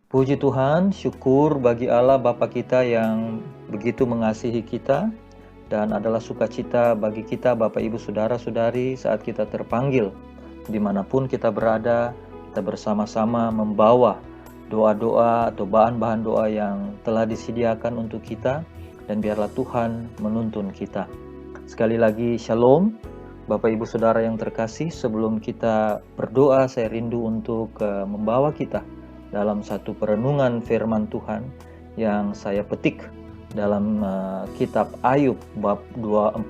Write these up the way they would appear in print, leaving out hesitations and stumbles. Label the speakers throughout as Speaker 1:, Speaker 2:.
Speaker 1: Puji Tuhan, syukur bagi Allah Bapa kita yang begitu mengasihi kita dan adalah sukacita bagi kita Bapak Ibu Saudara-saudari saat kita terpanggil dimanapun kita berada, kita bersama-sama membawa doa-doa atau bahan-bahan doa yang telah disediakan untuk kita dan biarlah Tuhan menuntun kita. Sekali lagi Shalom Bapak Ibu Saudara yang terkasih, sebelum kita berdoa saya rindu untuk membawa kita dalam satu perenungan firman Tuhan yang saya petik dalam kitab Ayub bab 42,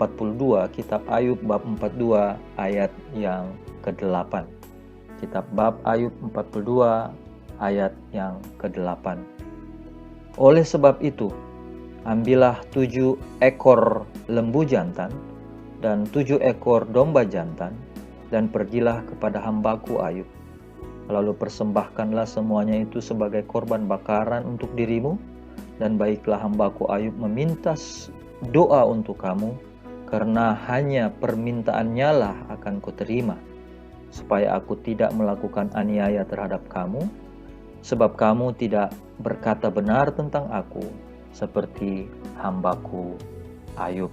Speaker 1: kitab Ayub bab 42 ayat yang ke-8. Kitab bab Ayub 42 ayat yang ke-8. Oleh sebab itu, ambillah 7 ekor lembu jantan dan 7 ekor domba jantan dan pergilah kepada hambaku Ayub. Lalu persembahkanlah semuanya itu sebagai korban bakaran untuk dirimu, dan baiklah hambaku Ayub meminta doa untuk kamu, karena hanya permintaannya lah akan kuterima, supaya aku tidak melakukan aniaya terhadap kamu, sebab kamu tidak berkata benar tentang aku, seperti hambaku Ayub.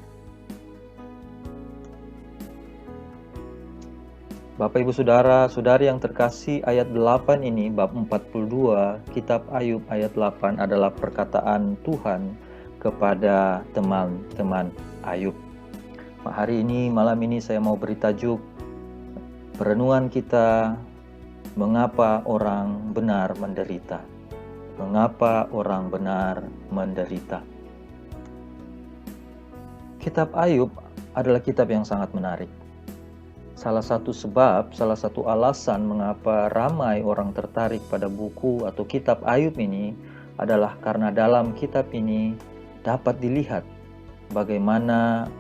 Speaker 1: Bapak Ibu Saudara-saudari yang terkasih, ayat 8 ini, bab 42, kitab Ayub ayat 8 adalah perkataan Tuhan kepada teman-teman Ayub. Hari ini, malam ini saya mau beri tajuk perenungan kita, mengapa orang benar menderita. Mengapa orang benar menderita. Kitab Ayub adalah kitab yang sangat menarik. Salah satu sebab, salah satu alasan mengapa ramai orang tertarik pada buku atau kitab Ayub ini adalah karena dalam kitab ini dapat dilihat bagaimana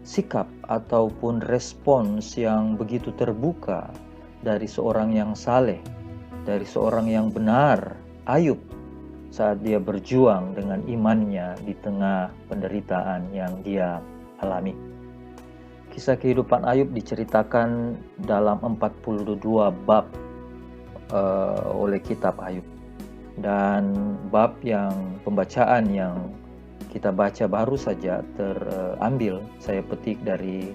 Speaker 1: sikap ataupun respons yang begitu terbuka dari seorang yang saleh, dari seorang yang benar, Ayub, saat dia berjuang dengan imannya di tengah penderitaan yang dia alami. Kisah kehidupan Ayub diceritakan dalam 42 bab oleh kitab Ayub. Dan bab yang pembacaan yang kita baca baru saja terambil, saya petik dari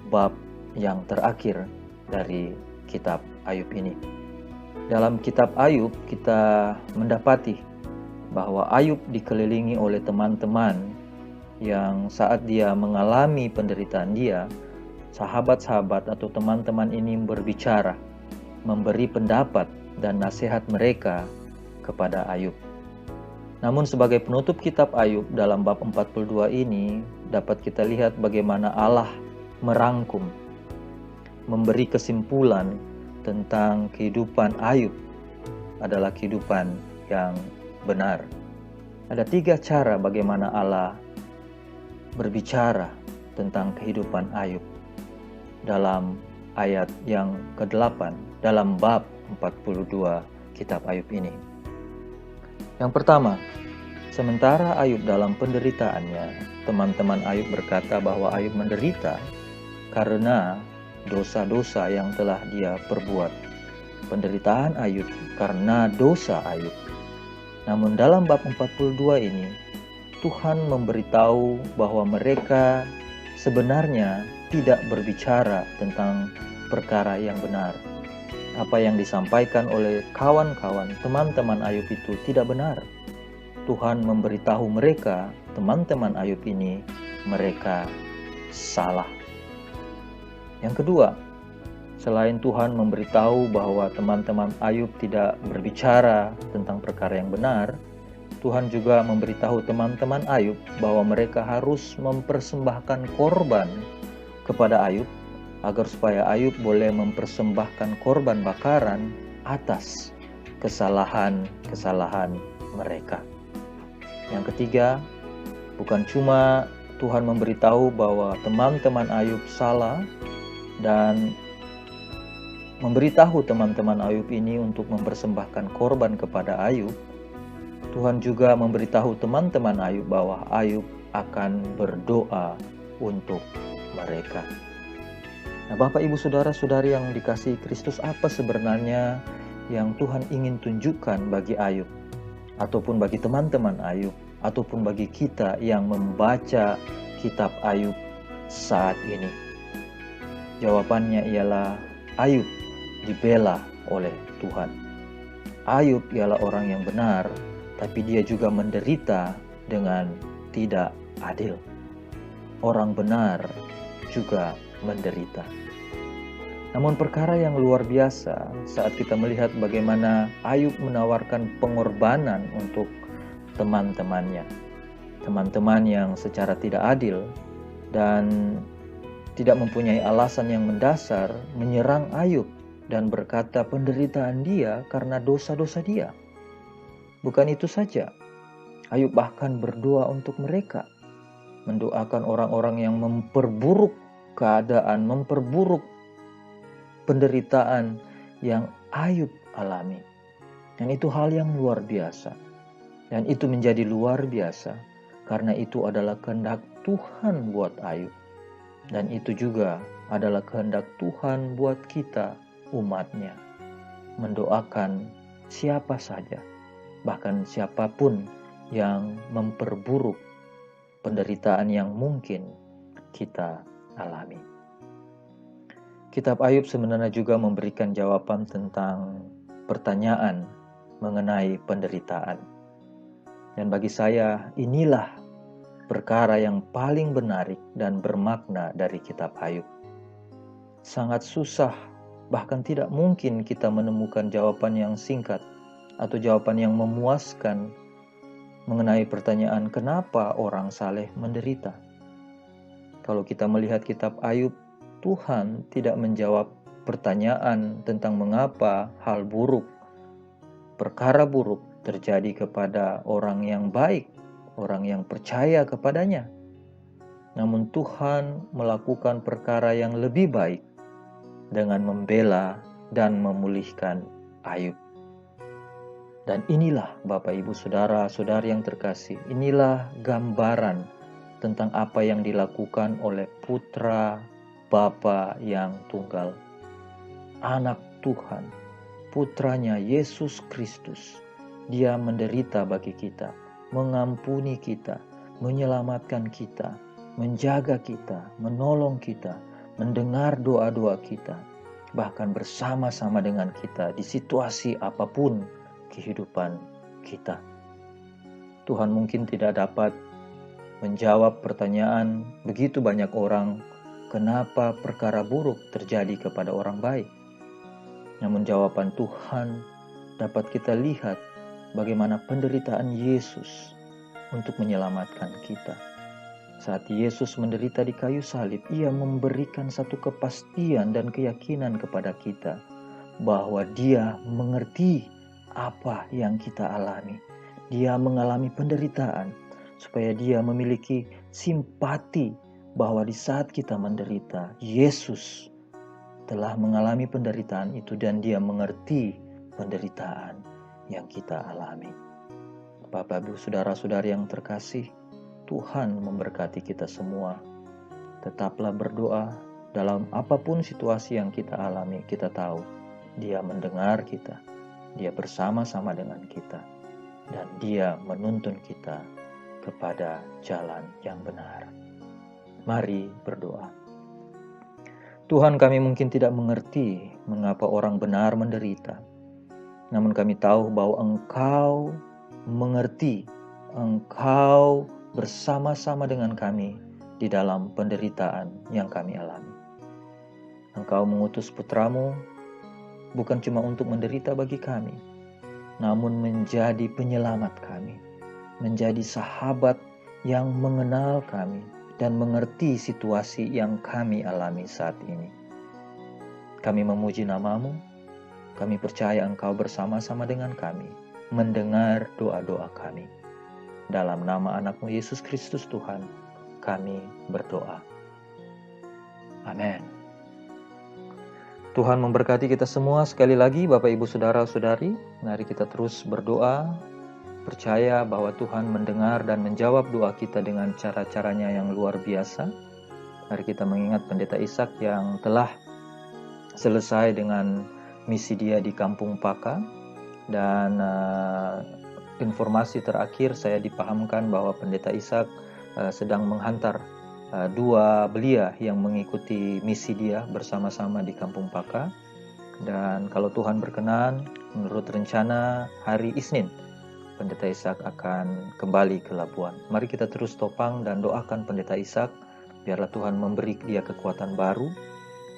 Speaker 1: bab yang terakhir dari kitab Ayub ini. Dalam kitab Ayub kita mendapati bahwa Ayub dikelilingi oleh teman-teman yang saat dia mengalami penderitaan dia, sahabat-sahabat atau teman-teman ini berbicara, memberi pendapat dan nasihat mereka kepada Ayub. Namun sebagai penutup kitab Ayub dalam bab 42 ini, dapat kita lihat bagaimana Allah merangkum, memberi kesimpulan tentang kehidupan Ayub adalah kehidupan yang benar. Ada 3 cara bagaimana Allah berbicara tentang kehidupan Ayub dalam ayat yang ke-8 dalam bab 42 kitab Ayub ini. Yang pertama, sementara Ayub dalam penderitaannya, teman-teman Ayub berkata bahwa Ayub menderita karena dosa-dosa yang telah dia perbuat. Penderitaan Ayub karena dosa Ayub. Namun dalam bab 42 ini, Tuhan memberitahu bahwa mereka sebenarnya tidak berbicara tentang perkara yang benar. Apa yang disampaikan oleh kawan-kawan, teman-teman Ayub itu tidak benar. Tuhan memberitahu mereka, teman-teman Ayub ini, mereka salah. Yang kedua, selain Tuhan memberitahu bahwa teman-teman Ayub tidak berbicara tentang perkara yang benar, Tuhan juga memberitahu teman-teman Ayub bahwa mereka harus mempersembahkan korban kepada Ayub agar supaya Ayub boleh mempersembahkan korban bakaran atas kesalahan-kesalahan mereka. Yang ketiga, bukan cuma Tuhan memberitahu bahwa teman-teman Ayub salah dan memberitahu teman-teman Ayub ini untuk mempersembahkan korban kepada Ayub, Tuhan juga memberitahu teman-teman Ayub bahwa Ayub akan berdoa untuk mereka. Nah, Bapak Ibu Saudara-saudari yang dikasihi Kristus, apa sebenarnya yang Tuhan ingin tunjukkan bagi Ayub, ataupun bagi teman-teman Ayub, ataupun bagi kita yang membaca kitab Ayub saat ini? Jawabannya ialah Ayub dibela oleh Tuhan. Ayub ialah orang yang benar, tapi dia juga menderita dengan tidak adil. Orang benar juga menderita. Namun perkara yang luar biasa saat kita melihat bagaimana Ayub menawarkan pengorbanan untuk teman-temannya. Teman-teman yang secara tidak adil dan tidak mempunyai alasan yang mendasar menyerang Ayub dan berkata penderitaan dia karena dosa-dosa dia. Bukan itu saja, Ayub bahkan berdoa untuk mereka, mendoakan orang-orang yang memperburuk keadaan, memperburuk penderitaan yang Ayub alami. Dan itu hal yang luar biasa. Dan itu menjadi luar biasa karena itu adalah kehendak Tuhan buat Ayub. Dan itu juga adalah kehendak Tuhan buat kita, umatnya. Mendoakan siapa saja, bahkan siapapun yang memperburuk penderitaan yang mungkin kita alami. Kitab Ayub sebenarnya juga memberikan jawaban tentang pertanyaan mengenai penderitaan. Dan bagi saya, inilah perkara yang paling menarik dan bermakna dari kitab Ayub. Sangat susah, bahkan tidak mungkin kita menemukan jawaban yang singkat atau jawaban yang memuaskan mengenai pertanyaan kenapa orang saleh menderita. Kalau kita melihat kitab Ayub, Tuhan tidak menjawab pertanyaan tentang mengapa hal buruk, perkara buruk terjadi kepada orang yang baik, orang yang percaya kepadanya. Namun Tuhan melakukan perkara yang lebih baik dengan membela dan memulihkan Ayub. Dan inilah Bapak Ibu Saudara-saudari yang terkasih, inilah gambaran tentang apa yang dilakukan oleh Putra Bapa yang tunggal, Anak Tuhan, Putranya Yesus Kristus. Dia menderita bagi kita, mengampuni kita, menyelamatkan kita, menjaga kita, menolong kita, mendengar doa-doa kita, bahkan bersama-sama dengan kita di situasi apapun kehidupan kita. Tuhan mungkin tidak dapat menjawab pertanyaan begitu banyak orang, kenapa perkara buruk terjadi kepada orang baik. Namun jawaban Tuhan dapat kita lihat bagaimana penderitaan Yesus untuk menyelamatkan kita. Saat Yesus menderita di kayu salib, Ia memberikan satu kepastian dan keyakinan kepada kita bahwa Dia mengerti apa yang kita alami. Dia mengalami penderitaan supaya Dia memiliki simpati bahwa di saat kita menderita, Yesus telah mengalami penderitaan itu dan Dia mengerti penderitaan yang kita alami. Bapak, Ibu, Saudara-saudari yang terkasih, Tuhan memberkati kita semua. Tetaplah berdoa dalam apapun situasi yang kita alami. Kita tahu Dia mendengar kita, Dia bersama-sama dengan kita, dan Dia menuntun kita kepada jalan yang benar. Mari berdoa. Tuhan, kami mungkin tidak mengerti mengapa orang benar menderita. Namun kami tahu bahwa Engkau mengerti, Engkau bersama-sama dengan kami di dalam penderitaan yang kami alami. Engkau mengutus putramu bukan cuma untuk menderita bagi kami, namun menjadi penyelamat kami, menjadi sahabat yang mengenal kami dan mengerti situasi yang kami alami saat ini. Kami memuji nama-Mu, kami percaya Engkau bersama-sama dengan kami, mendengar doa-doa kami. Dalam nama anak-Mu Yesus Kristus Tuhan, kami berdoa. Amin. Tuhan memberkati kita semua. Sekali lagi Bapak Ibu Saudara-saudari, mari kita terus berdoa, percaya bahwa Tuhan mendengar dan menjawab doa kita dengan cara-caranya yang luar biasa. Mari kita mengingat Pendeta Ishak yang telah selesai dengan misi dia di Kampung Paka. Dan informasi terakhir saya dipahamkan bahwa Pendeta Ishak sedang menghantar 2 belia yang mengikuti misi dia bersama-sama di Kampung Paka. Dan kalau Tuhan berkenan, menurut rencana hari Isnin, Pendeta Ishak akan kembali ke Labuan. Mari kita terus topang dan doakan Pendeta Ishak, biarlah Tuhan memberi dia kekuatan baru.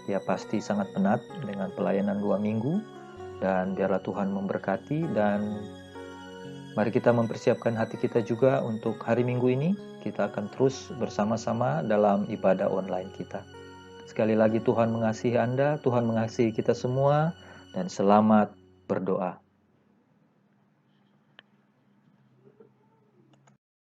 Speaker 1: Dia pasti sangat penat dengan pelayanan 2 minggu, dan biarlah Tuhan memberkati. Dan mari kita mempersiapkan hati kita juga untuk hari Minggu ini. Kita akan terus bersama-sama dalam ibadah online kita. Sekali lagi Tuhan mengasihi Anda, Tuhan mengasihi kita semua, dan selamat berdoa.